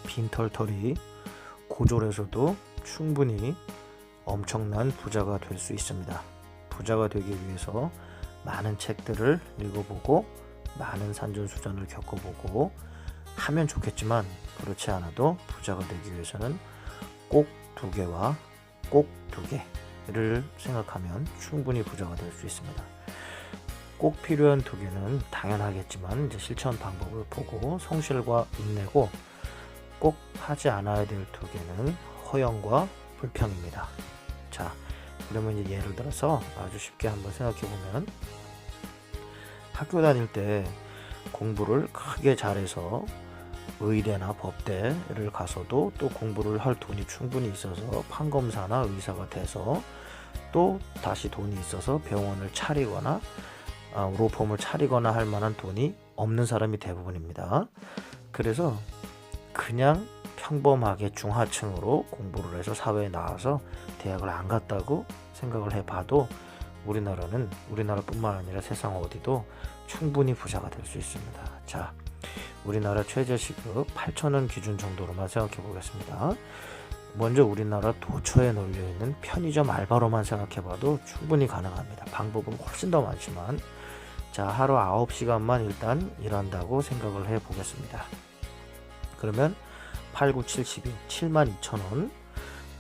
빈털털이 고졸에서도 충분히 엄청난 부자가 될 수 있습니다. 부자가 되기 위해서 많은 책들을 읽어보고 많은 산전수전을 겪어보고 하면 좋겠지만, 그렇지 않아도 부자가 되기 위해서는 꼭 두 개와 꼭 두 개를 생각하면 충분히 부자가 될 수 있습니다. 꼭 필요한 두 개는 당연하겠지만 이제 실천 방법을 보고 성실과 인내고, 꼭 하지 않아야 될 두 개는 허영과 불평입니다. 자, 그러면 이제 예를 들어서 아주 쉽게 한번 생각해 보면, 학교 다닐 때 공부를 크게 잘해서 의대나 법대를 가서도 또 공부를 할 돈이 충분히 있어서 판검사나 의사가 돼서 또 다시 돈이 있어서 병원을 차리거나 로펌을 차리거나 할 만한 돈이 없는 사람이 대부분입니다. 그래서 그냥 평범하게 중하층으로 공부를 해서 사회에 나와서 대학을 안 갔다고 생각을 해봐도 우리나라뿐만 아니라 세상 어디도 충분히 부자가 될 수 있습니다. 자, 우리나라 최저시급 8,000원 기준 정도로만 생각해 보겠습니다. 먼저 우리나라 도처에 널려있는 편의점 알바로만 생각해봐도 충분히 가능합니다. 방법은 훨씬 더 많지만, 자, 하루 9시간만 일단 일한다고 생각을 해 보겠습니다. 그러면 8, 9, 72, 72,000원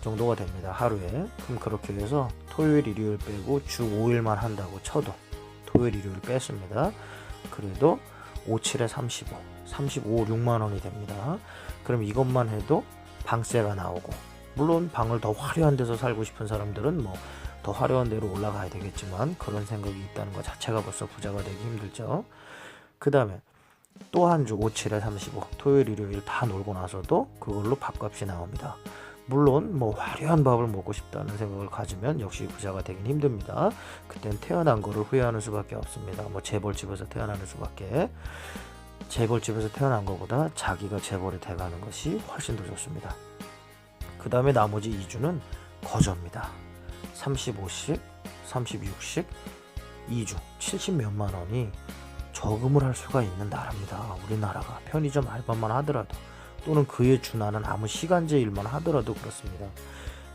정도가 됩니다. 하루에. 그럼 그렇게 해서 토요일, 일요일 빼고 주 5일만 한다고 쳐도, 토요일, 일요일 뺐습니다. 그래도 5, 7에 35, 35, 6만 원이 됩니다. 그럼 이것만 해도 방세가 나오고, 물론 방을 더 화려한 데서 살고 싶은 사람들은 뭐 더 화려한 데로 올라가야 되겠지만, 그런 생각이 있다는 것 자체가 벌써 부자가 되기 힘들죠. 그 다음에 또 한 주 5, 7에 35, 토요일, 일요일 다 놀고 나서도 그걸로 밥값이 나옵니다. 물론 뭐 화려한 밥을 먹고 싶다는 생각을 가지면 역시 부자가 되긴 힘듭니다. 그땐 태어난 거를 후회하는 수밖에 없습니다. 뭐 재벌집에서 태어나는 수밖에. 재벌집에서 태어난 것보다 자기가 재벌이 돼가는 것이 훨씬 더 좋습니다. 그 다음에 나머지 2주는 거저입니다. 35씩, 36씩 2주 70 몇만 원이 저금을 할 수가 있는 나라입니다. 우리나라가 편의점 알바만 하더라도, 또는 그에 준하는 아무 시간제 일만 하더라도 그렇습니다.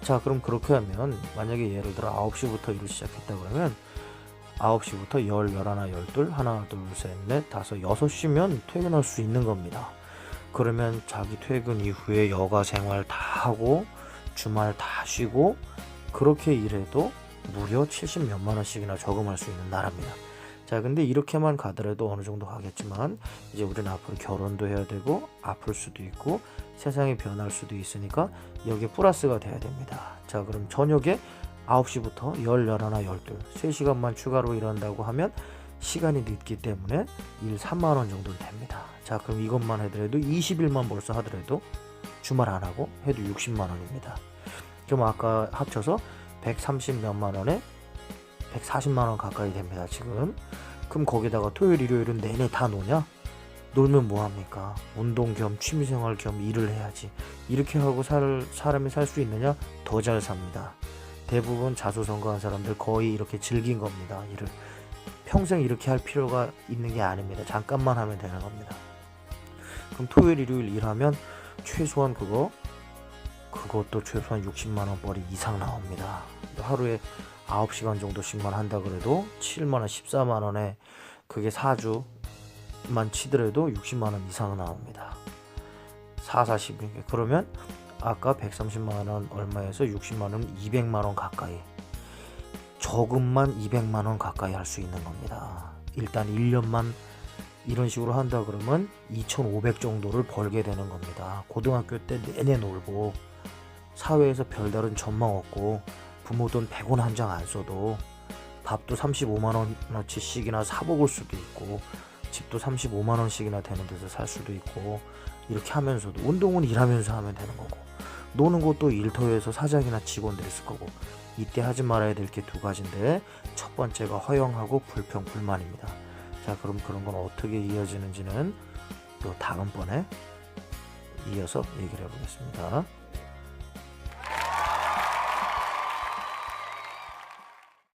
자, 그럼 그렇게 하면 만약에 예를 들어 9시부터 일을 시작했다 그러면 9시부터 10, 11, 12, 하나, 둘, 셋, 넷, 다섯, 6시면 퇴근할 수 있는 겁니다. 그러면 자기 퇴근 이후에 여가 생활 다 하고 주말 다 쉬고 그렇게 일해도 무려 70 몇만 원씩이나 저금할 수 있는 나라입니다. 자, 근데 이렇게만 가더라도 어느 정도 가겠지만, 이제 우리는 앞으로 결혼도 해야 되고 아플 수도 있고 세상이 변할 수도 있으니까 여기에 플러스가 돼야 됩니다. 자, 그럼 저녁에 9시부터 10, 11, 12, 3시간만 추가로 일한다고 하면 시간이 늦기 때문에 일 3만 원 정도 됩니다. 자, 그럼 이것만 하더라도 20일만 벌써 하더라도 주말 안 하고 해도 60만 원입니다. 그럼 아까 합쳐서 130 몇만 원에 140만 원 가까이 됩니다, 지금. 그럼 거기다가 토요일, 일요일은 내내 다 노냐? 놀면 뭐합니까? 운동 겸 취미생활 겸 일을 해야지. 이렇게 하고 사람이 살 수 있느냐? 더 잘 삽니다. 대부분 자수성가한 사람들 거의 이렇게 즐긴 겁니다, 일을. 평생 이렇게 할 필요가 있는 게 아닙니다. 잠깐만 하면 되는 겁니다. 그럼 토요일, 일요일 일하면 최소한 그것도 최소한 60만 원 벌이 이상 나옵니다. 하루에 9시간 정도씩만 한다 그래도 7만 원, 14만 원에 그게 4주만 치더라도 60만 원 이상 나옵니다. 4, 40. 그러면 아까 130만 원 얼마에서 60만 원, 200만 원 가까이. 저금만 200만 원 가까이 할 수 있는 겁니다. 일단 1년만 이런 식으로 한다 그러면 2,500 정도를 벌게 되는 겁니다. 고등학교 때 내내 놀고 사회에서 별다른 전망 없고 부모 돈 100원 한 장 안 써도 밥도 35만 원어치씩이나 사 먹을 수도 있고 집도 35만 원씩이나 되는 데서 살 수도 있고, 이렇게 하면서도 운동은 일하면서 하면 되는 거고, 노는 것도 일터에서 사장이나 직원들 있을 거고. 이때 하지 말아야 될 게 두 가지인데, 첫 번째가 허영하고 불평, 불만입니다. 자, 그럼 그런 건 어떻게 이어지는지는 또 다음번에 이어서 얘기를 해보겠습니다.